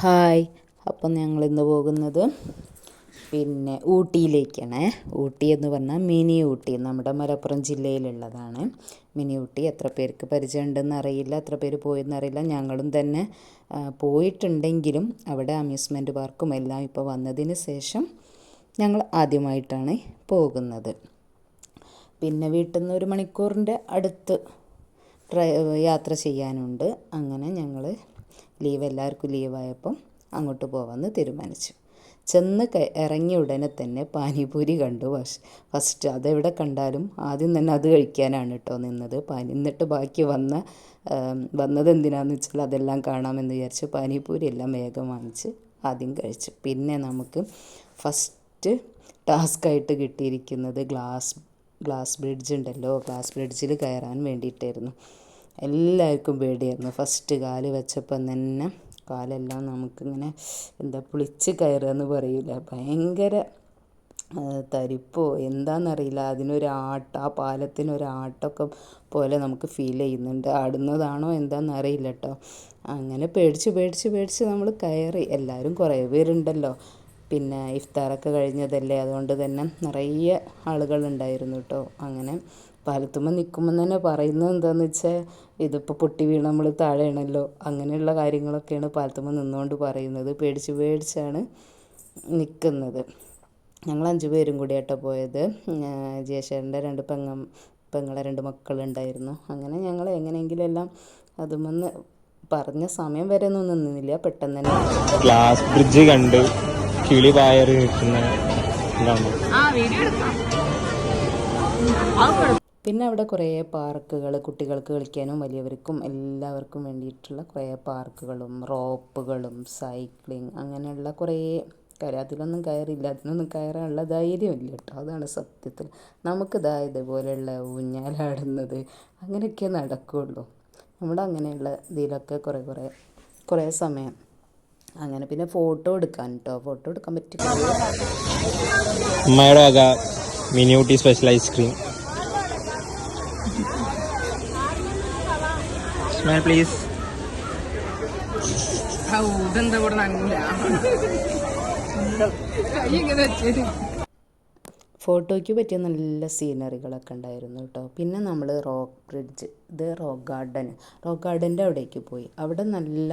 Hi. അപ്പം ഞങ്ങളിന്ന് പോകുന്നത് ഊട്ടിയിലേക്കാണ്. ഊട്ടി എന്ന് പറഞ്ഞാൽ മിനി ഊട്ടി, നമ്മുടെ മലപ്പുറം ജില്ലയിലുള്ളതാണ് മിനി ഊട്ടി. എത്ര പേർക്ക് പരിചയമുണ്ടെന്ന് അറിയില്ല, എത്ര പേര് പോയെന്നറിയില്ല. ഞങ്ങളും തന്നെ പോയിട്ടുണ്ടെങ്കിലും അവിടെ അമ്യൂസ്മെൻറ്റ് പാർക്കും എല്ലാം ഇപ്പോൾ വന്നതിന് ശേഷം ഞങ്ങൾ ആദ്യമായിട്ടാണ് പോകുന്നത്. വീട്ടിൽ നിന്ന് 1 മണിക്കൂറിൻ്റെ അടുത്ത് യാത്ര ചെയ്യാനുണ്ട്. അങ്ങനെ ഞങ്ങൾ എല്ലാവർക്കും ലീവായപ്പം അങ്ങോട്ട് പോകാമെന്ന് തീരുമാനിച്ചു. ഇറങ്ങിയ ഉടനെ തന്നെ പാനിപൂരി കണ്ടു. ഫസ്റ്റ് അതെവിടെ കണ്ടാലും ആദ്യം തന്നെ അത് കഴിക്കാനാണ് കേട്ടോ നിന്നത്. എന്നിട്ട് ബാക്കി വന്നത് എന്തിനാണെന്ന് വെച്ചാൽ അതെല്ലാം കാണാമെന്ന് വിചാരിച്ചു പാനിപൂരി എല്ലാം വേഗം വാങ്ങിച്ച് ആദ്യം കഴിച്ചു. പിന്നെ നമുക്ക് ഫസ്റ്റ് ടാസ്ക്കായിട്ട് കിട്ടിയിരിക്കുന്നത് ഗ്ലാസ് ബ്രിഡ്ജ് ഉണ്ടല്ലോ, ഗ്ലാസ് ബ്രിഡ്ജിൽ കയറാൻ വേണ്ടിയിട്ടായിരുന്നു. എല്ലാവർക്കും പേടിയായിരുന്നു. ഫസ്റ്റ് കാല് വെച്ചപ്പം തന്നെ കാലെല്ലാം നമുക്കിങ്ങനെ പുളിച്ച് കയറുക എന്ന് പറയില്ല, ഭയങ്കര തരിപ്പോ എന്താണെന്നറിയില്ല. ആ പാലത്തിനൊരാട്ടമൊക്കെ പോലെ നമുക്ക് ഫീൽ ചെയ്യുന്നുണ്ട്. ആടുന്നതാണോ എന്താണെന്നറിയില്ല കേട്ടോ. അങ്ങനെ പേടിച്ച് നമ്മൾ കയറി. എല്ലാവരും കുറേ പേരുണ്ടല്ലോ, ഇഫ്താറൊക്കെ കഴിഞ്ഞതല്ലേ, അതുകൊണ്ട് തന്നെ നിറയെ ആളുകളുണ്ടായിരുന്നു കേട്ടോ. അങ്ങനെ പാലത്തുമ്മ നിൽക്കുമ്പം തന്നെ പറയുന്നത് എന്താണെന്ന് വെച്ചാൽ, ഇതിപ്പോൾ പൊട്ടി വീണ് നമ്മൾ താഴെയാണല്ലോ, അങ്ങനെയുള്ള കാര്യങ്ങളൊക്കെയാണ് പാലത്തുമ്മ നിന്നുകൊണ്ട് പറയുന്നത്. പേടിച്ചാണ് നിൽക്കുന്നത്. ഞങ്ങൾ 5 പേരും കൂടി ആട്ടോ പോയത്. ജേഷേട്ടൻ്റെ 2 പെങ്ങളെ 2 മക്കളുണ്ടായിരുന്നു. അങ്ങനെ ഞങ്ങൾ എങ്ങനെയെങ്കിലും എല്ലാം അതുമെന്ന് പറഞ്ഞ സമയം വരെ ഒന്നും നിന്നില്ല, പെട്ടെന്ന് തന്നെ ഗ്ലാസ് ബ്രിഡ്ജ് കണ്ട് കിളി പായറി നിൽക്കുന്ന അവിടെ കുറേ പാർക്കുകൾ, കുട്ടികൾക്ക് കളിക്കാനും വലിയവർക്കും എല്ലാവർക്കും വേണ്ടിയിട്ടുള്ള കുറേ പാർക്കുകളും റോപ്പുകളും സൈക്ലിങ് അങ്ങനെയുള്ള കുറേ കാര്യം. അതിനൊന്നും കയറാനുള്ള ധൈര്യമില്ല കേട്ടോ, അതാണ് സത്യത്തിൽ. ഇതുപോലെയുള്ള ഊഞ്ഞാലാടുന്നത് അങ്ങനെയൊക്കെ നടക്കുകയുള്ളൂ. അങ്ങനെയുള്ള ഇതിലൊക്കെ കുറേ സമയം അങ്ങനെ. ഫോട്ടോ എടുക്കാൻ പറ്റും. അമ്മയുടെ വക mini Ooty special ice cream. Smile please. ഫോട്ടോയ്ക്ക് പറ്റിയ നല്ല സീനറികളൊക്കെ ഉണ്ടായിരുന്നു കേട്ടോ. നമ്മൾ റോക്ക് ബ്രിഡ്ജ്, ഇത് റോക്ക് ഗാർഡൻ്റെ അവിടേക്ക് പോയി. അവിടെ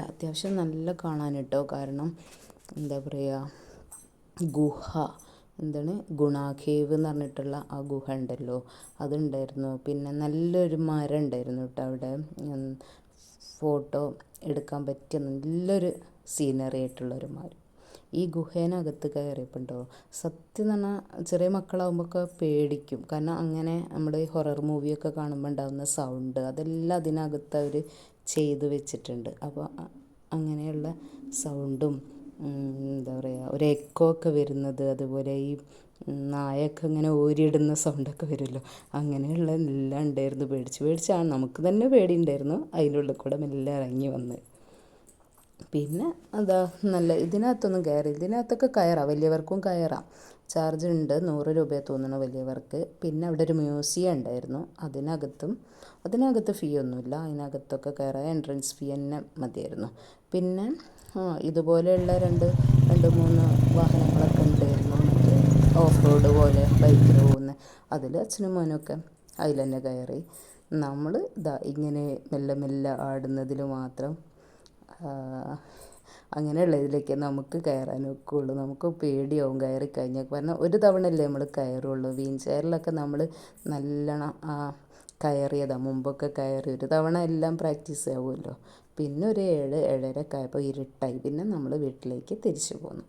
അത്യാവശ്യം നല്ല കാണാൻ കേട്ടോ. കാരണം ഗുണ കേവ് എന്ന് പറഞ്ഞിട്ടുള്ള ആ ഗുഹ ഉണ്ടല്ലോ, അതുണ്ടായിരുന്നു. നല്ലൊരു മരം ഉണ്ടായിരുന്നു കേട്ടോ അവിടെ. ഫോട്ടോ എടുക്കാൻ പറ്റിയ നല്ലൊരു സീനറി ആയിട്ടുള്ളൊരു മരം. ഈ ഗുഹേനകത്ത് കയറിയപ്പോണ്ടോ, സത്യം പറഞ്ഞാൽ ചെറിയ മക്കളാകുമ്പോഴൊക്കെ പേടിക്കും. കാരണം അങ്ങനെ നമ്മൾ ഹൊറർ മൂവിയൊക്കെ കാണുമ്പോൾ ഉണ്ടാകുന്ന സൗണ്ട് അതെല്ലാം അതിനകത്ത് അവർ ചെയ്ത് വെച്ചിട്ടുണ്ട്. അപ്പോൾ അങ്ങനെയുള്ള സൗണ്ടും ഒരു എക്കോ ഒക്കെ വരുന്നത്, അതുപോലെ ഈ നായൊക്കെ ഇങ്ങനെ ഓരിയിടുന്ന സൗണ്ടൊക്കെ വരുമല്ലോ, അങ്ങനെയുള്ള എല്ലാം ഉണ്ടായിരുന്നു. പേടിച്ചാണ്, നമുക്ക് തന്നെ പേടിയുണ്ടായിരുന്നു. അതിൻ്റെ ഉള്ളിൽ കൂടെ മെല്ലെ ഇറങ്ങി വന്ന് ഇതിനകത്തൊക്കെ കയറാം, വലിയവർക്കും കയറാം. ചാർജ് ഉണ്ട്, 100 രൂപയെ തോന്നുന്നു വലിയവർക്ക്. അവിടെ ഒരു മ്യൂസിയം ഉണ്ടായിരുന്നു, അതിനകത്ത് ഫീ ഒന്നുമില്ല. അതിനകത്തൊക്കെ കയറാൻ എൻട്രൻസ് ഫീ തന്നെ മതിയായിരുന്നു. ഇതുപോലെയുള്ള 2-3 വാഹനങ്ങളൊക്കെ ഉണ്ടായിരുന്നു, ഓഫ് റോഡ് പോലെ ബൈക്കിൽ പോകുന്ന. അതിൽ അച്ഛനും മോനൊക്കെ അതിൽ തന്നെ കയറി. നമ്മൾ ഇങ്ങനെ മെല്ലെ ആടുന്നതിൽ മാത്രം അങ്ങനെയുള്ളതിലേക്ക് നമുക്ക് കയറാൻ ഒക്കുകയുള്ളൂ. നമുക്ക് പേടിയാവും കയറിക്കഴിഞ്ഞാൽ. കാരണം ഒരു തവണയല്ലേ നമ്മൾ കയറുള്ളൂ. വീൽ ചെയറിലൊക്കെ നമ്മൾ നല്ലോണം കയറിയതാണ്, മുമ്പൊക്കെ കയറി ഒരു തവണ എല്ലാം പ്രാക്ടീസ് ആവുമല്ലോ. ഒരു 7-7:30 ആയപ്പോൾ ഇരുട്ടായി. നമ്മൾ വീട്ടിലേക്ക് തിരിച്ചു പോന്നു.